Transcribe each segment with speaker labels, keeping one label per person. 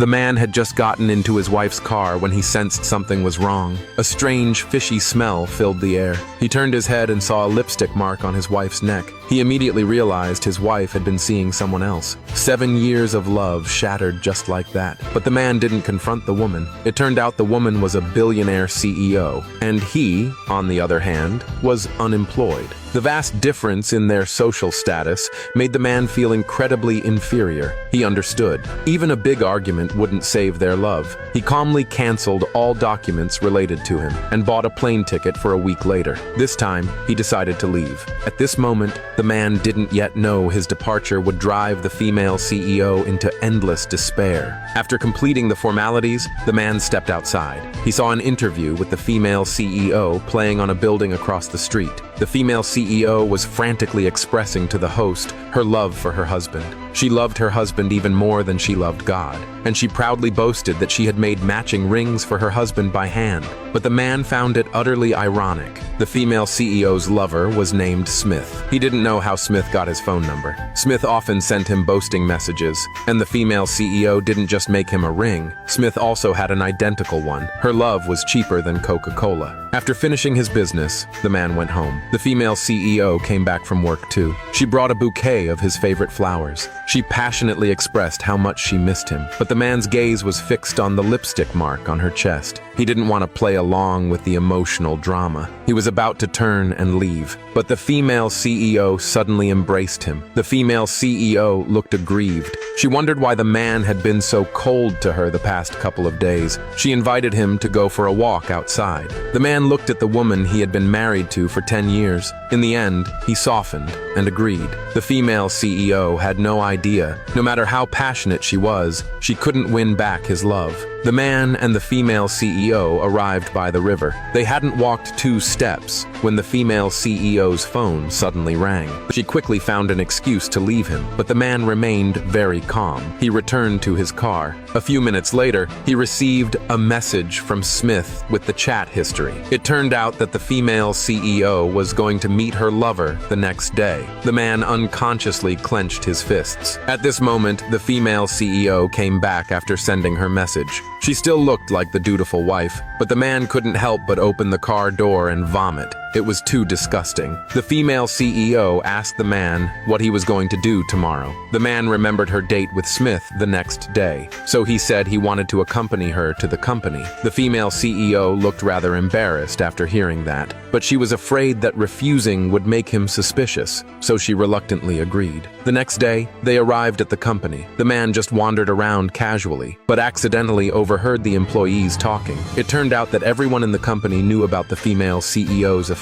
Speaker 1: The man had just gotten into his wife's car when he sensed something was wrong. A strange, fishy smell filled the air. He turned his head and saw a lipstick mark on his wife's neck. He immediately realized his wife had been seeing someone else. 7 years of love shattered just like that. But the man didn't confront the woman. It turned out the woman was a billionaire CEO, and he, on the other hand, was unemployed. The vast difference in their social status made the man feel incredibly inferior. He understood. Even a big argument wouldn't save their love. He calmly canceled all documents related to him and bought a plane ticket for a week later. This time, he decided to leave. At this moment, the man didn't yet know his departure would drive the female CEO into endless despair. After completing the formalities, the man stepped outside. He saw an interview with the female CEO playing on a building across the street. The female CEO was frantically expressing to the host her love for her husband. She loved her husband even more than she loved God, and she proudly boasted that she had made matching rings for her husband by hand. But the man found it utterly ironic. The female CEO's lover was named Smith. He didn't know how Smith got his phone number. Smith often sent him boasting messages, and the female CEO didn't just make him a ring. Smith also had an identical one. Her love was cheaper than Coca-Cola. After finishing his business, the man went home. The female CEO came back from work too. She brought a bouquet of his favorite flowers. She passionately expressed how much she missed him, but the man's gaze was fixed on the lipstick mark on her chest. He didn't want to play along with the emotional drama. He was about to turn and leave, but the female CEO suddenly embraced him. The female CEO looked aggrieved. She wondered why the man had been so cold to her the past couple of days. She invited him to go for a walk outside. The man looked at the woman he had been married to for 10 years. In the end, he softened and agreed. The female CEO had no idea. No matter how passionate she was, she couldn't win back his love. The man and the female CEO arrived by the river. They hadn't walked 2 steps when the female CEO's phone suddenly rang. She quickly found an excuse to leave him, but the man remained very calm. He returned to his car. A few minutes later, he received a message from Smith with the chat history. It turned out that the female CEO was going to meet her lover the next day. The man unconsciously clenched his fists. At this moment, the female CEO came back after sending her message. She still looked like the dutiful wife, but the man couldn't help but open the car door and vomit. It was too disgusting. The female CEO asked the man what he was going to do tomorrow. The man remembered her date with Smith the next day, so he said he wanted to accompany her to the company. The female CEO looked rather embarrassed after hearing that, but she was afraid that refusing would make him suspicious, so she reluctantly agreed. The next day, they arrived at the company. The man just wandered around casually, but accidentally overheard the employees talking. It turned out that everyone in the company knew about the female CEO's affair.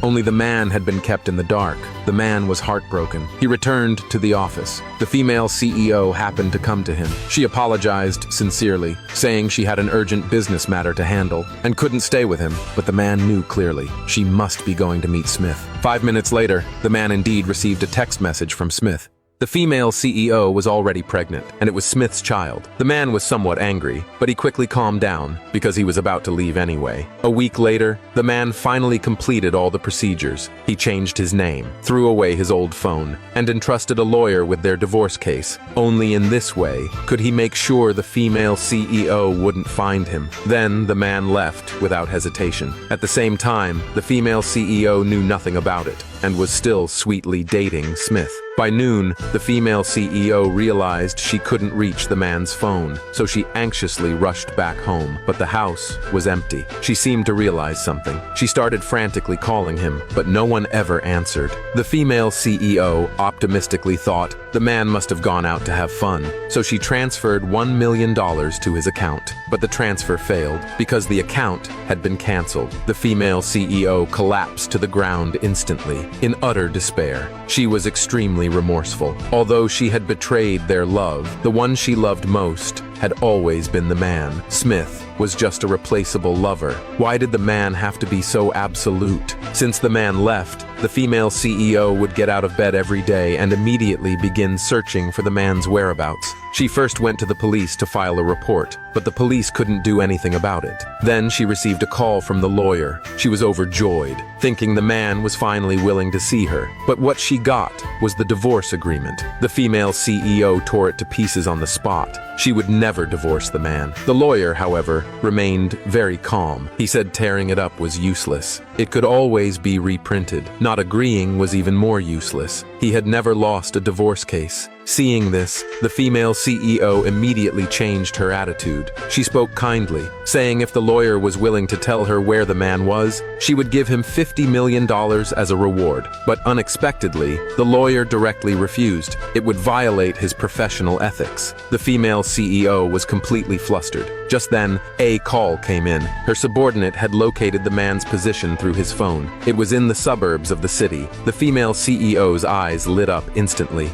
Speaker 1: Only the man had been kept in the dark. The man was heartbroken. He returned to the office. The female CEO happened to come to him. She apologized sincerely, saying she had an urgent business matter to handle and couldn't stay with him, but the man knew clearly she must be going to meet Smith. 5 minutes later, the man indeed received a text message from Smith. The female CEO was already pregnant, and it was Smith's child. The man was somewhat angry, but he quickly calmed down because he was about to leave anyway. A week later, the man finally completed all the procedures. He changed his name, threw away his old phone, and entrusted a lawyer with their divorce case. Only in this way could he make sure the female CEO wouldn't find him. Then the man left without hesitation. At the same time, the female CEO knew nothing about it and was still sweetly dating Smith. By noon, the female CEO realized she couldn't reach the man's phone, so she anxiously rushed back home, but the house was empty. She seemed to realize something. She started frantically calling him, but no one ever answered. The female CEO optimistically thought the man must have gone out to have fun, so she transferred $1 million to his account. But the transfer failed because the account had been canceled. The female CEO collapsed to the ground instantly, in utter despair. She was extremely remorseful. Although she had betrayed their love, the one she loved most had always been the man, Smith. was just a replaceable lover. Why did the man have to be so absolute? Since the man left, the female CEO would get out of bed every day and immediately begin searching for the man's whereabouts. She first went to the police to file a report, but the police couldn't do anything about it. Then she received a call from the lawyer. She was overjoyed, thinking the man was finally willing to see her. But what she got was the divorce agreement. The female CEO tore it to pieces on the spot. She would never divorce the man. The lawyer, however, remained very calm. He said tearing it up was useless. It could always be reprinted. Not agreeing was even more useless. He had never lost a divorce case. Seeing this, the female CEO immediately changed her attitude. She spoke kindly, saying if the lawyer was willing to tell her where the man was, she would give him $50 million as a reward. But unexpectedly, the lawyer directly refused. It would violate his professional ethics. The female CEO was completely flustered. Just then, a call came in. Her subordinate had located the man's position through his phone. It was in the suburbs of the city. The female CEO's eyes lit up instantly.